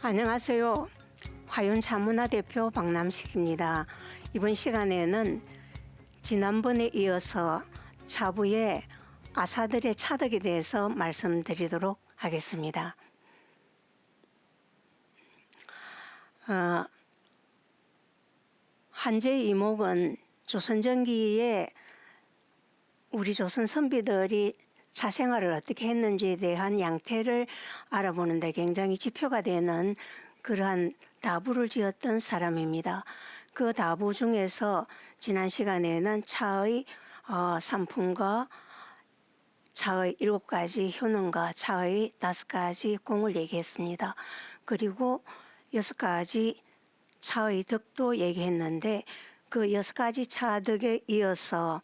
안녕하세요. 화윤자문화 대표 박남식입니다. 이번 시간에는 지난번에 이어서 차부의 아사들의 차덕에 대해서 말씀드리도록 하겠습니다. 한제 이목은 조선전기에 우리 조선 선비들이 사생활을 어떻게 했는지에 대한 양태를 알아보는 데 굉장히 지표가 되는 그러한 다부를 지었던 사람입니다. 그 다부 중에서 지난 시간에는 차의 삼품과 차의 7가지 효능과 차의 5가지 공을 얘기했습니다. 그리고 6가지 차의 덕도 얘기했는데 그 6가지 차덕에 이어서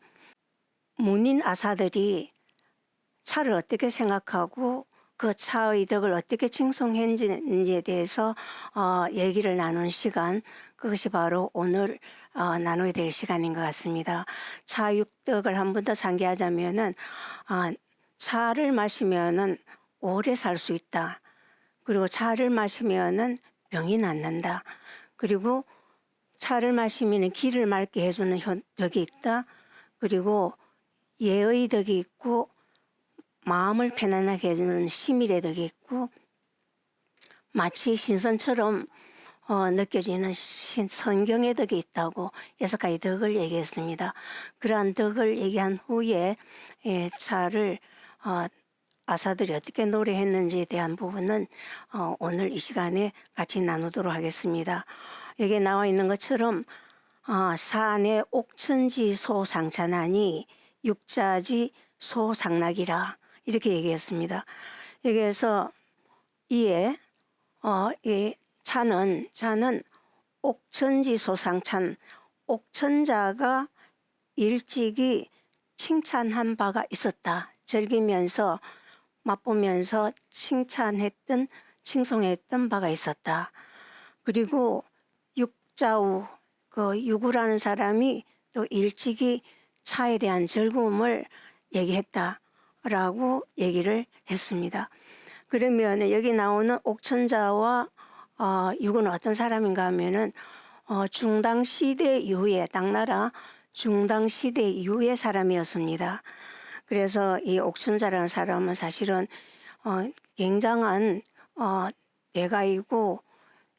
문인 아사들이 차를 어떻게 생각하고 그 차의 덕을 어떻게 칭송했는지에 대해서 얘기를 나누는 시간, 그것이 바로 오늘 나누게 될 시간인 것 같습니다. 차 6덕을 한 번 더 상기하자면은 차를 마시면은 오래 살 수 있다. 그리고 차를 마시면은 병이 낫는다. 그리고 차를 마시면 기를 맑게 해주는 덕이 있다. 그리고 예의 덕이 있고 마음을 편안하게 해주는 시밀의 덕이 있고 마치 신선처럼 느껴지는 성경의 덕이 있다고 6가지 덕을 얘기했습니다. 그러한 덕을 얘기한 후에 차를 아사들이 어떻게 노래했는지에 대한 부분은 오늘 이 시간에 같이 나누도록 하겠습니다. 여기에 나와 있는 것처럼 사내 옥천지 소상찬하니 육자지 소상락이라 이렇게 얘기했습니다. 여기에서 이에 이 차는 옥천지 소상찬, 옥천자가 일찍이 칭찬한 바가 있었다. 즐기면서 맛보면서 칭송했던 바가 있었다. 그리고 육자우, 그 유구라는 사람이 또 일찍이 차에 대한 즐거움을 얘기했다라고 얘기를 했습니다. 그러면 여기 나오는 옥천자와 유구는 어떤 사람인가 하면은 중당시대 이후에 당나라 중당시대 이후의 사람이었습니다. 그래서 이 옥천자라는 사람은 사실은 굉장한 대가이고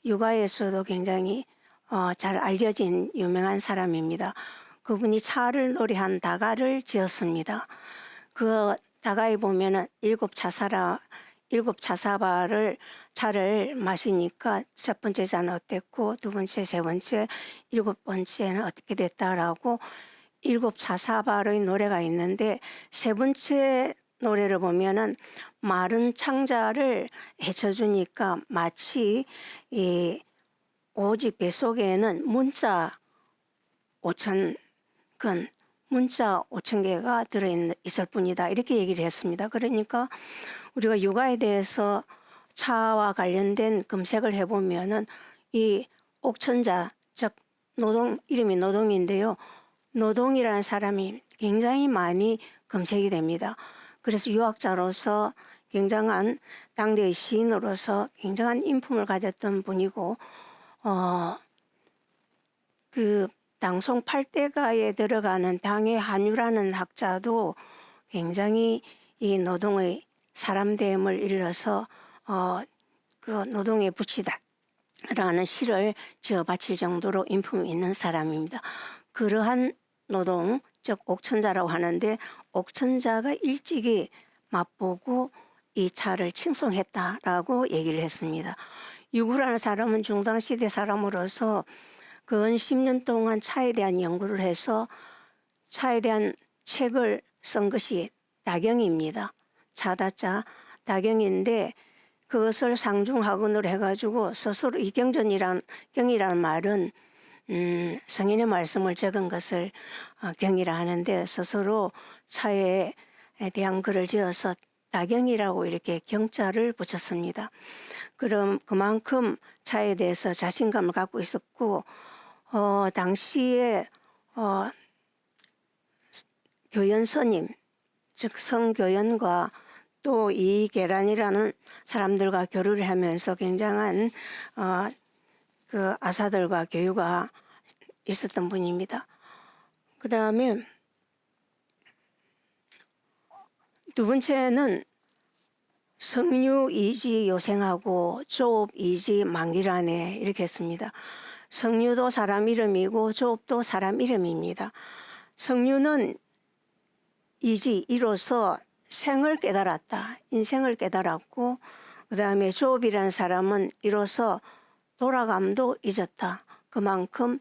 육아에서도 굉장히 잘 알려진 유명한 사람입니다. 그분이 차를 노래한 다가를 지었습니다. 그 다가에 보면은 7차사바를 차를 마시니까 첫 번째 잔은 어땠고 두 번째, 세 번째, 7번째는 어떻게 됐다라고 7차사바의 노래가 있는데 세 번째 노래를 보면은 마른 창자를 헤쳐주니까 마치 이 오직 뱃속에는 문자 5,000건, 문자 5,000개가 들어있을 뿐이다. 이렇게 얘기를 했습니다. 그러니까 우리가 육아에 대해서 차와 관련된 검색을 해보면은 이 옥천자, 즉 이름이 노동인데요. 노동이라는 사람이 굉장히 많이 검색이 됩니다. 그래서 유학자로서 굉장한 당대의 시인으로서 굉장한 인품을 가졌던 분이고 그 당송 8대가에 들어가는 당의 한유라는 학자도 굉장히 이 노동의 사람됨을 일러서 그 노동의 부치다라는 시를 지어 바칠 정도로 인품이 있는 사람입니다. 그러한 노동, 즉 옥천자라고 하는데 옥천자가 일찍이 맛보고 이 차를 칭송했다라고 얘기를 했습니다. 유구라는 사람은 중당시대 사람으로서 근 10년 동안 차에 대한 연구를 해서 차에 대한 책을 쓴 것이 다경입니다. 차다자 다경인데 그것을 상중하근으로 해가지고 스스로 이 경이라는 말은 성인의 말씀을 적은 것을 경이라 하는데 스스로 차에 대한 글을 지어서 다경이라고 이렇게 경자를 붙였습니다. 그럼 그만큼 차에 대해서 자신감을 갖고 있었고 당시에 교연 스님, 즉 성교연과 또 이 계란이라는 사람들과 교류를 하면서 굉장한 그 아사들과 교류가 있었던 분입니다. 그 다음에 두 번째는 성류 이지 요생하고 조업 이지 망기라네 이렇게 했습니다. 성류도 사람 이름이고 조업도 사람 이름입니다. 성류는 이지 이로서 생을 깨달았다. 인생을 깨달았고 그 다음에 조업이라는 사람은 이로써 돌아감도 잊었다. 그만큼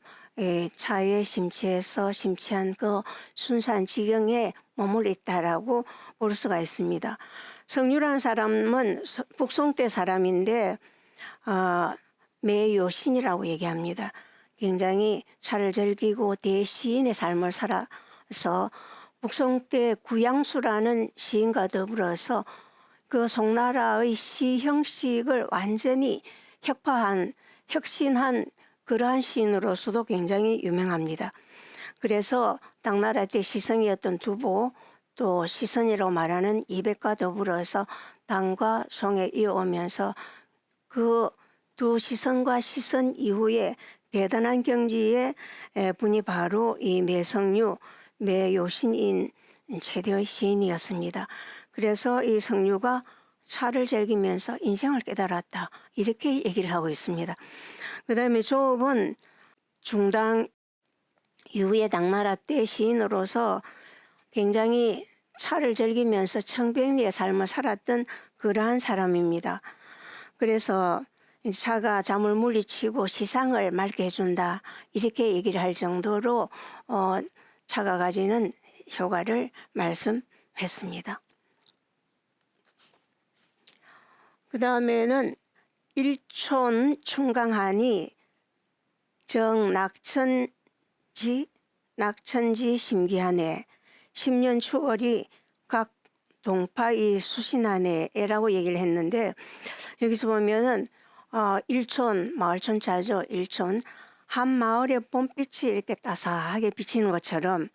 차에 심취해서 심취한 그 순수한 지경에 머물러 있다라고 볼 수가 있습니다. 성류라는 사람은 북송때 사람인데 매요신이라고 얘기합니다. 굉장히 차를 즐기고 대시인의 삶을 살아서 북송때 구양수라는 시인과 더불어서 그 송나라의 시 형식을 완전히 혁신한 그러한 시인으로서도 굉장히 유명합니다. 그래서 당나라 때 시성이었던 두보 또 시선이라고 말하는 이백과 더불어서 당과 송에 이어오면서 그 두 시선과 시선 이후에 대단한 경지의 분이 바로 이 매성류, 매요신인 최대의 시인이었습니다. 그래서 이 성류가 차를 즐기면서 인생을 깨달았다. 이렇게 얘기를 하고 있습니다. 그 다음에 조업은 중당 이후에 당나라 때 시인으로서 굉장히 차를 즐기면서 청백리의 삶을 살았던 그러한 사람입니다. 그래서 차가 잠을 물리치고 시상을 맑게 해준다. 이렇게 얘기를 할 정도로 차가 가지는 효과를 말씀했습니다. 그 다음에는 일촌 충강하니 정낙천지 심기하네 10년 추월이 각 동파이 수신하네라고 얘기를 했는데 여기서 보면은 일촌 마을촌자죠. 일촌 한 마을의 봄빛이 이렇게 따사하게 비치는 것처럼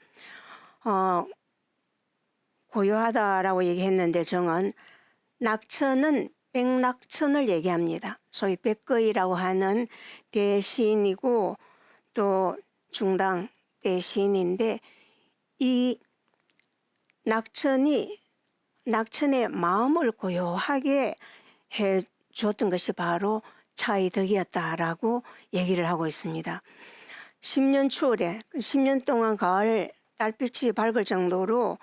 고요하다라고 얘기했는데 정은 낙천은 백낙천을 얘기합니다. 소위 백거이라고 하는 대시인이고 또 중당 대시인인데 이 낙천의 마음을 고요하게 해 주었던 것이 바로 차의 덕이었다라고 얘기를 하고 있습니다. 10년 추월에 10년 동안 가을 달빛이 밝을 정도로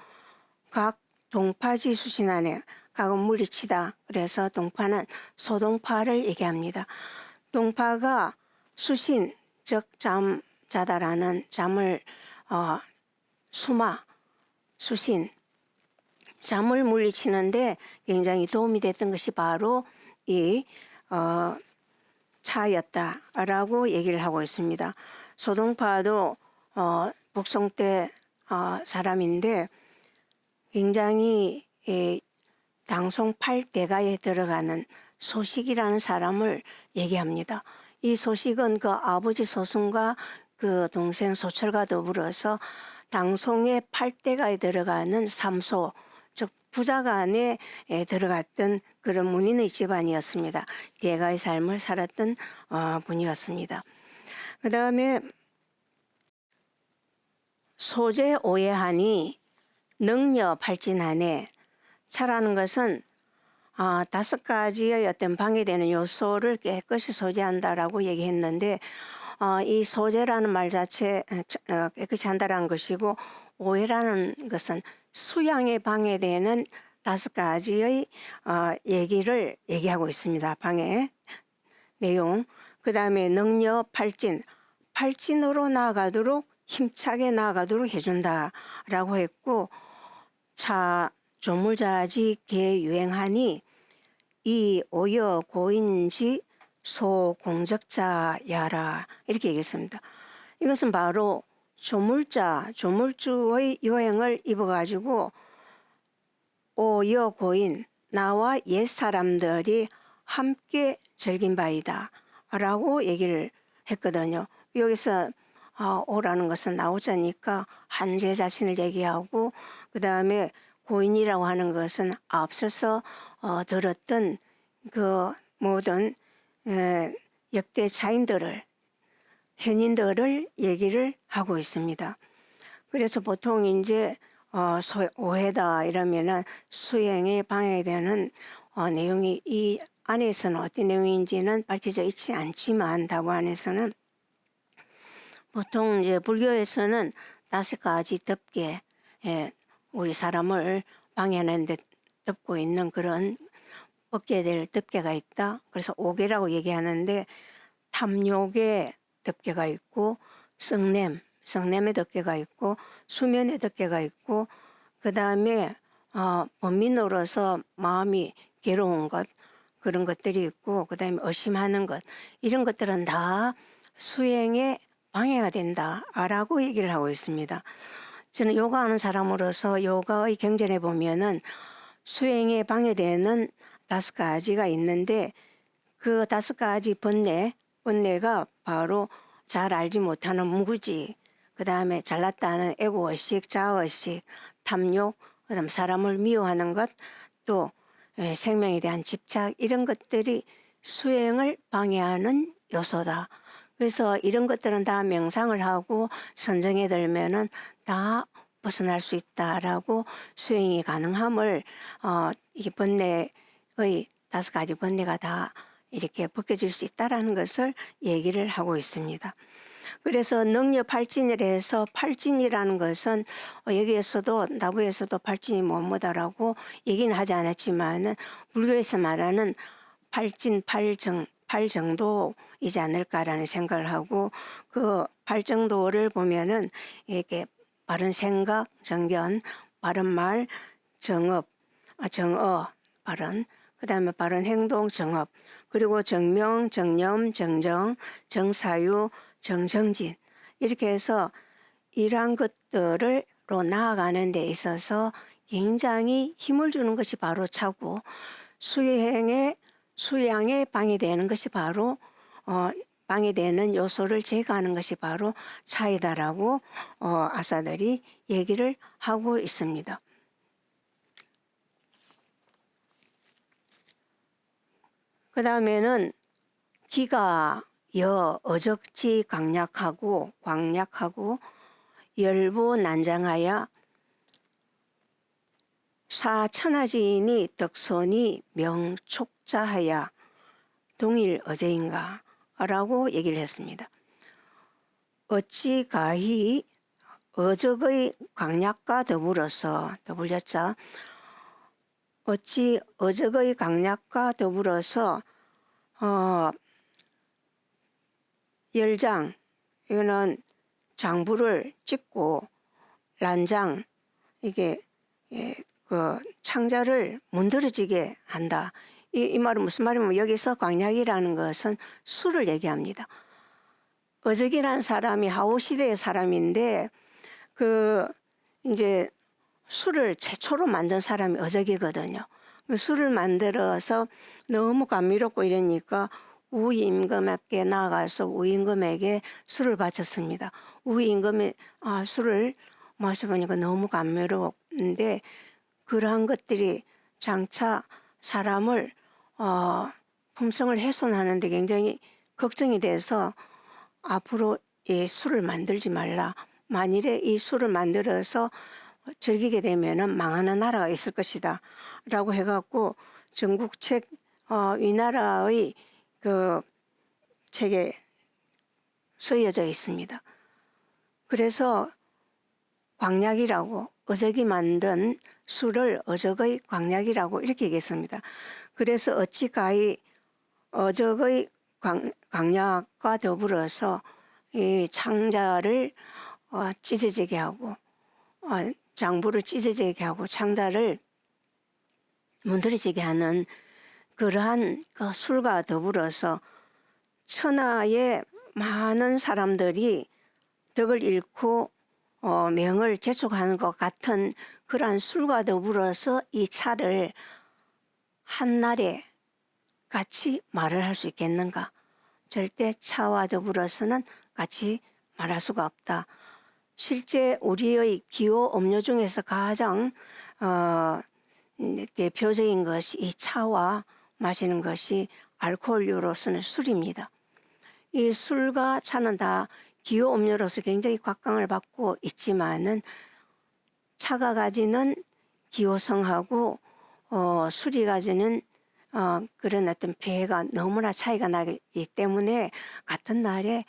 각 동파지 수신하네 각은 물리치다. 그래서 동파는 소동파를 얘기합니다. 동파가 수신 즉 잠자다라는 잠을 수마 수신 잠을 물리치는데 굉장히 도움이 됐던 것이 바로 이 차였다라고 얘기를 하고 있습니다. 소동파도 북송 때 사람인데 굉장히 당송 8대가에 들어가는 소식이라는 사람을 얘기합니다. 이 소식은 그 아버지 소승과 그 동생 소철과 더불어서 당송의 8대가에 들어가는 삼소 즉 부자간에 들어갔던 그런 문인의 집안이었습니다. 대가의 삶을 살았던 분이었습니다. 그 다음에 소재 오해하니 능려 발진하네 차라는 것은 5가지의 어떤 방해되는 요소를 깨끗이 소재한다라고 얘기했는데 이 소재라는 말 자체 깨끗이 한다라는 것이고 오해라는 것은 수양에 방해되는 5가지의 얘기를 얘기하고 있습니다. 방해 내용. 그 다음에 능력 발진으로 나아가도록 힘차게 나아가도록 해준다라고 했고 차 조물자지 개유행하니 이 오여 고인지 소공적자야라 이렇게 얘기했습니다. 이것은 바로 조물주의 요행을 입어가지고 오여 고인 나와 옛사람들이 함께 즐긴 바이다 라고 얘기를 했거든요. 여기서 오라는 것은 나오자니까 한제 자신을 얘기하고 그 다음에 고인이라고 하는 것은 앞서서 들었던 그 모든 역대 차인들을 현인들을 얘기를 하고 있습니다. 그래서 보통 이제 오해다 이러면은 수행에 방해되는 내용이 이 안에서는 어떤 내용인지는 밝혀져 있지 않지만 답안에서는 보통 이제 불교에서는 5가지 덮개, 우리 사람을 방해하는 데 덮고 있는 그런 벗게 될 덮개가 있다. 그래서 오개라고 얘기하는데 탐욕의 덮개가 있고 성냄의 덮개가 있고 수면의 덮개가 있고 그 다음에 범민으로서 마음이 괴로운 것 그런 것들이 있고 그 다음에 의심하는 것 이런 것들은 다 수행에 방해가 된다라고 얘기를 하고 있습니다. 저는 요가하는 사람으로서 요가의 경전에 보면은 수행에 방해되는 5가지가 있는데 그 5가지 번뇌가 바로 잘 알지 못하는 무구지, 그 다음에 잘났다는 애고의식, 자아의식, 탐욕, 그 다음 사람을 미워하는 것, 또 생명에 대한 집착 이런 것들이 수행을 방해하는 요소다. 그래서 이런 것들은 다 명상을 하고 선정에 들면은 다 벗어날 수 있다라고 수행이 가능함을 이 번뇌의 5가지 번뇌가 다 이렇게 벗겨질 수 있다라는 것을 얘기를 하고 있습니다. 그래서 능력팔진이라 해서 팔진이라는 것은 여기에서도 나부에서도 팔진이 뭐뭐다라고 얘기는 하지 않았지만 불교에서 말하는 팔진, 팔정도이지 않을까라는 생각을 하고 그 팔정도를 보면은 이렇게 바른 생각, 정견, 바른 말, 정어, 바른 그 다음에 바른 행동, 정업, 그리고 정명, 정념, 정정, 정사유, 정정진 이렇게 해서 이러한 것들로 나아가는 데 있어서 굉장히 힘을 주는 것이 바로 차고 수양에 방해되는 것이 바로 방해되는 요소를 제거하는 것이 바로 차이다라고 아사들이 얘기를 하고 있습니다. 그 다음에는 기가 어적지 광약하고 열부 난장하여 사천하지인이 덕선이 명촉자하여 동일 어제인가 라고 얘기를 했습니다. 어찌 가히 어적의 광약과 더불어서 어찌 어적의 강약과 더불어서 열장 이거는 장부를 찍고 란장 이게 그 창자를 문드러지게 한다. 이 말은 무슨 말이냐면 여기서 광약이라는 것은 술을 얘기합니다. 어적이라는 사람이 하오 시대의 사람인데 그 이제 술을 최초로 만든 사람이 어적이거든요. 술을 만들어서 너무 감미롭고 이러니까 우임금에게 나아가서 우임금에게 술을 바쳤습니다. 우임금이 술을 마셔보니까 너무 감미로운데 그러한 것들이 장차 사람을 품성을 훼손하는 데 굉장히 걱정이 돼서 앞으로 이 술을 만들지 말라. 만일에 이 술을 만들어서 즐기게 되면은 망하는 나라가 있을 것이다 라고 해갖고 전국책 위나라의 그 책에 쓰여져 있습니다. 그래서 광약이라고 어적이 만든 술을 어적의 광약이라고 이렇게 얘기했습니다. 그래서 어찌 가히 어적의 광약과 더불어서 이 창자를 찢어지게 하고 장부를 찢어지게 하고 창자를 문드러지게 하는 그러한 그 술과 더불어서 천하의 많은 사람들이 덕을 잃고 명을 재촉하는 것 같은 그러한 술과 더불어서 이 차를 한날에 같이 말을 할 수 있겠는가? 절대 차와 더불어서는 같이 말할 수가 없다. 실제 우리의 기호 음료 중에서 가장 대표적인 것이 이 차와 마시는 것이 알코올류로서는 술입니다. 이 술과 차는 다 기호 음료로서 굉장히 곽광을 받고 있지만은 차가 가지는 기호성하고 술이 가지는 그런 어떤 배가 너무나 차이가 나기 때문에 같은 날에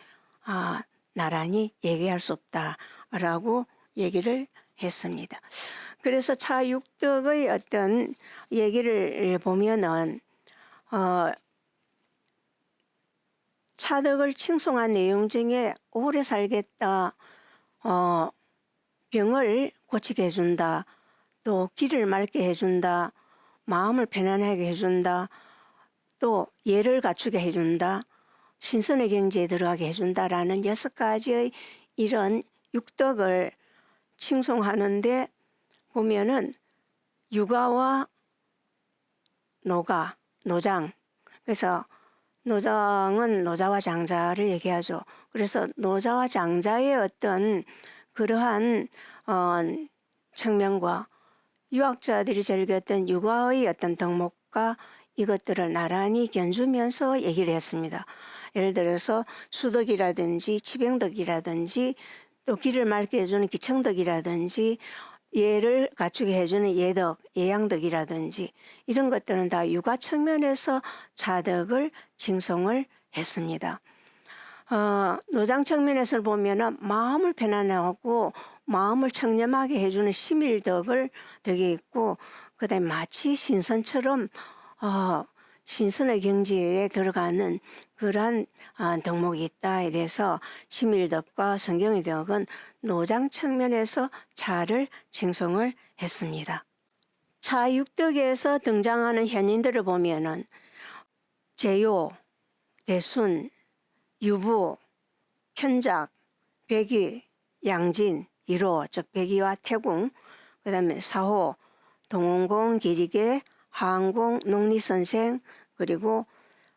나란히 얘기할 수 없다라고 얘기를 했습니다. 그래서 차육덕의 어떤 얘기를 보면은 차덕을 칭송한 내용 중에 오래 살겠다, 병을 고치게 해준다, 또 길을 맑게 해준다, 마음을 편안하게 해준다, 또 예를 갖추게 해준다, 신선의 경지에 들어가게 해준다라는 6가지의 이런 육덕을 칭송하는데 보면은 육아와 노가, 노장. 그래서 노장은 노자와 장자를 얘기하죠. 그래서 노자와 장자의 어떤 그러한 측면과 유학자들이 즐겼던 육아의 어떤 덕목과 이것들을 나란히 견주면서 얘기를 했습니다. 예를 들어서 수덕이라든지 치병덕이라든지 또 길을 맑게 해주는 기청덕이라든지 예를 갖추게 해주는 예덕, 예양덕이라든지 이런 것들은 다 육아 측면에서 차덕을 칭송을 했습니다. 노장 측면에서 보면은 마음을 편안하고 마음을 청렴하게 해주는 심일덕을 덕이 있고, 그다음에 마치 신선처럼 신선의 경지에 들어가는 그러한 덕목이 있다. 이래서 심일덕과 성경의 덕은 노장 측면에서 차를 칭송을 했습니다. 차육덕에서 등장하는 현인들을 보면은 제요, 대순, 유부, 편작, 백의, 양진, 일호, 즉 백의와 태궁, 그 다음에 사호, 동원공, 기리개, 하항공, 농리선생, 그리고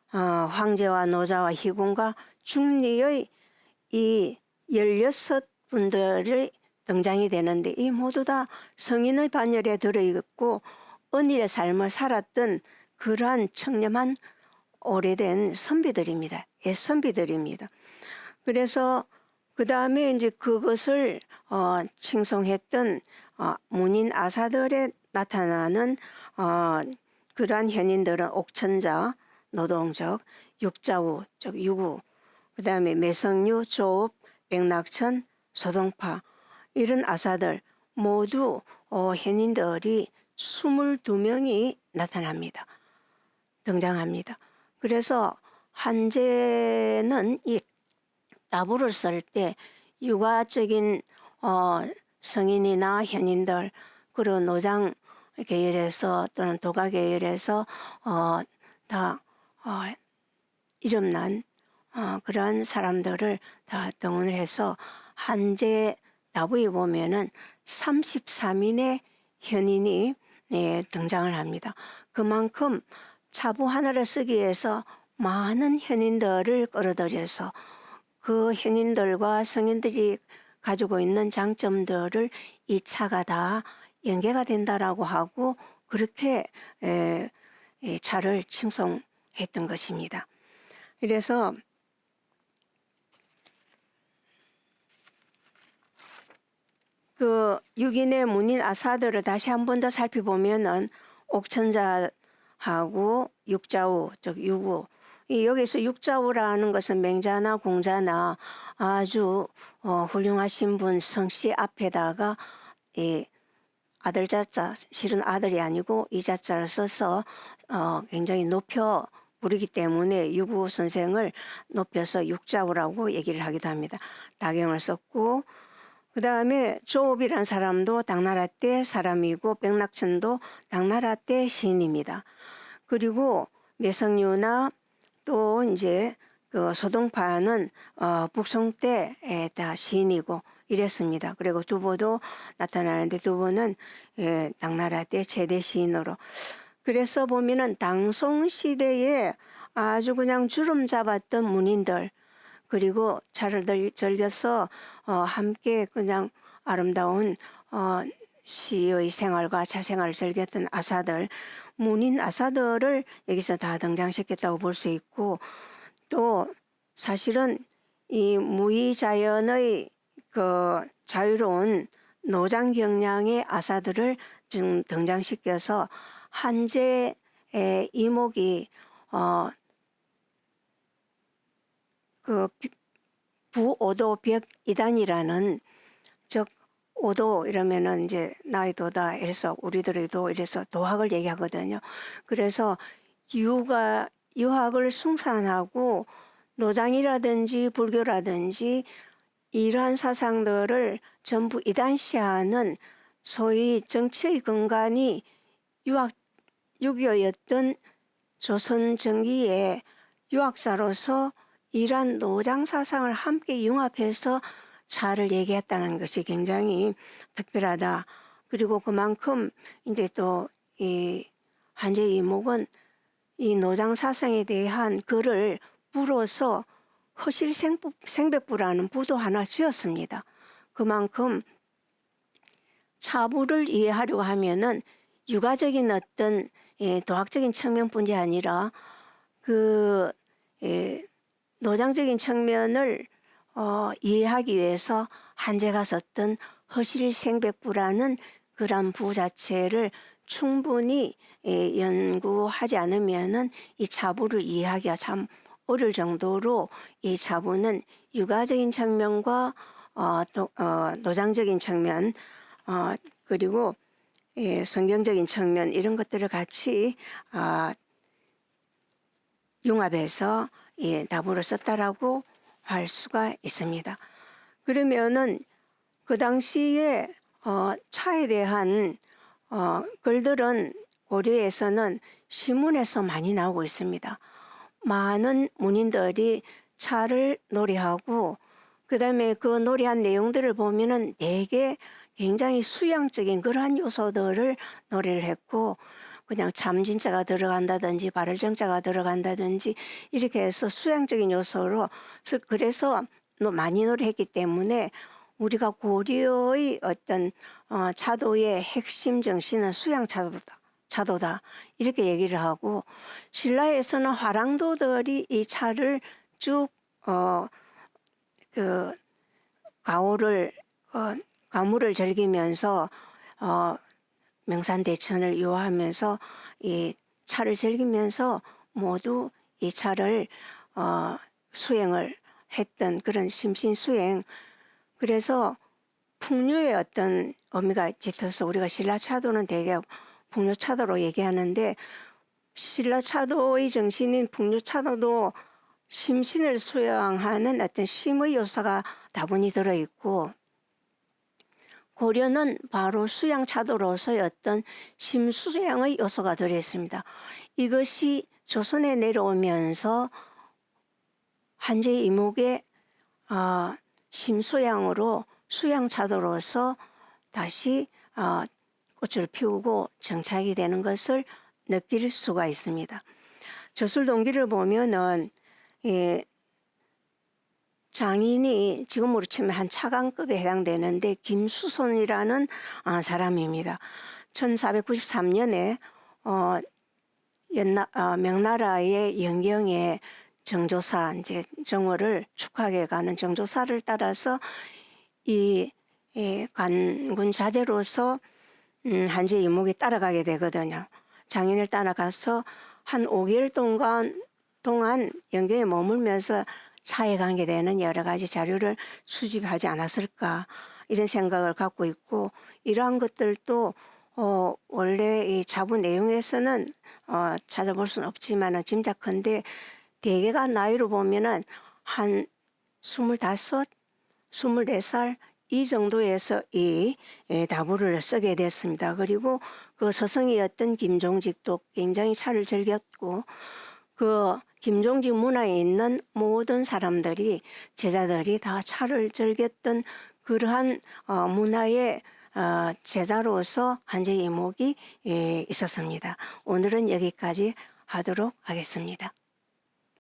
황제와 노자와 희궁과 중리의 이 16분들이 등장이 되는데 이 모두 다 성인의 반열에 들어있고 은일의 삶을 살았던 그러한 청렴한 오래된 선비들입니다. 옛 선비들입니다. 그래서 그 다음에 이제 그것을 칭송했던 문인 아사들에 나타나는 그러한 현인들은 옥천자, 노동적, 육자우, 즉 유구, 그 다음에 매성류, 조업, 백낙천, 소동파 이런 아사들 모두 현인들이 22명이 나타납니다. 등장합니다. 그래서 한제는 이 따부를 쓸 때 육아적인 성인이나 현인들 그리고 노장 계열에서 또는 도가 계열에서 다 이름난 그러한 사람들을 다 등원을 해서 한제 나부에 보면은 33인의 현인이 등장을 합니다. 그만큼 차부 하나를 쓰기 위해서 많은 현인들을 끌어들여서 그 현인들과 성인들이 가지고 있는 장점들을 이 차가 다 연계가 된다라고 하고 그렇게 차를 칭송했던 것입니다. 그래서 그 6인의 문인 아사들을 다시 한 번 더 살펴보면은 옥천자하고 육자우, 즉 유구. 여기서 육자우라는 것은 맹자나 공자나 아주 훌륭하신 분 성씨 앞에다가 이 아들자자, 실은 아들이 아니고 이 자자를 써서 굉장히 높여 부르기 때문에 유구 선생을 높여서 육자우라고 얘기를 하기도 합니다. 다경을 썼고 그 다음에 조업이라는 사람도 당나라 때 사람이고 백낙천도 당나라 때 시인입니다. 그리고 매성류나 또 이제 그 소동파는 북송 때 다 시인이고 이랬습니다. 그리고 두보도 나타나는데 두보는 당나라 때 최대 시인으로. 그래서 보면은 당송 시대에 아주 그냥 주름 잡았던 문인들 그리고 차를 즐겨서 함께 그냥 아름다운 시의 생활과 자생활을 즐겼던 아사들, 문인 아사들을 여기서 다 등장시켰다고 볼 수 있고, 또 사실은 이 무의자연의 그 자유로운 노장 경량의 아사들을 등장시켜서 한제의 이목이 그 부오도 벽이단이라는, 즉 오도 이러면은 이제 나이도다 이래서 우리들에도 이래서 도학을 얘기하거든요. 그래서 유학을 숭산하고 노장이라든지 불교라든지 이러한 사상들을 전부 이단시하는 소위 정치의 근간이 유교였던 조선 전기의 유학자로서 이러한 노장 사상을 함께 융합해서 차를 얘기했다는 것이 굉장히 특별하다. 그리고 그만큼 이제 또 이 한제 이목은 이 노장 사상에 대한 글을 부로서 허실 생백부라는 부도 하나 지었습니다. 그만큼 차부를 이해하려고 하면은 유가적인 어떤 도학적인 측면뿐이 아니라 그 노장적인 측면을 이해하기 위해서 한제가 썼던 허실생백부라는 그런 부 자체를 충분히 연구하지 않으면은 이 차부를 이해하기가 참 어려울 정도로 이 차부는 유가적인 측면과 노장적인 측면 그리고 성경적인 측면 이런 것들을 같이 융합해서 나부를 썼다라고 할 수가 있습니다. 그러면은 그 당시에 차에 대한 글들은 고려에서는 신문에서 많이 나오고 있습니다. 많은 문인들이 차를 노래하고 그다음에 그 노래한 내용들을 보면은 되게 굉장히 수양적인 그러한 요소들을 노래를 했고, 그냥 참진자가 들어간다든지 발을정자가 들어간다든지 이렇게 해서 수양적인 요소로, 그래서 많이 노래했기 때문에 우리가 고려의 어떤 차도의 핵심 정신은 수양 차도다 이렇게 얘기를 하고, 신라에서는 화랑도들이 이 차를 쭉 그 가무를 즐기면서 명산대천을 이용하면서 이 차를 즐기면서 모두 이 차를 수행을 했던 그런 심신수행. 그래서 풍류의 어떤 의미가 짙어서 우리가 신라차도는 대개 풍류차도로 얘기하는데, 신라차도의 정신인 풍류차도도 심신을 수양하는 어떤 심의 요소가 다분히 들어있고, 고려는 바로 수양차도로서의 어떤 심수양의 요소가 들어있습니다. 이것이 조선에 내려오면서 한제 이목의 심수양으로 수양차도로서 다시 꽃을 피우고 정착이 되는 것을 느낄 수가 있습니다. 저술동기를 보면은 장인이 지금으로 치면 한 차관급에 해당되는데 김수손이라는 사람입니다. 1493년에 명나라의 영경에 정조사, 이제 정월을 축하하게 가는 정조사를 따라서 이 관군 자제로서 한제 이목이 따라가게 되거든요. 장인을 따라가서 한 5개월 동안 영경에 머물면서 사회관계 되는 여러 가지 자료를 수집하지 않았을까 이런 생각을 갖고 있고, 이러한 것들도 원래 이 자부 내용에서는 찾아볼 수는 없지만 짐작컨대 대개가 나이로 보면은 한 25, 24살 이 정도에서 이 다부를 쓰게 됐습니다. 그리고 그 서성이었던 김종직도 굉장히 차를 즐겼고, 그 김종직 문화에 있는 모든 사람들이, 제자들이 다 차를 즐겼던 그러한 문화의 제자로서 한제 이목이 있었습니다. 오늘은 여기까지 하도록 하겠습니다.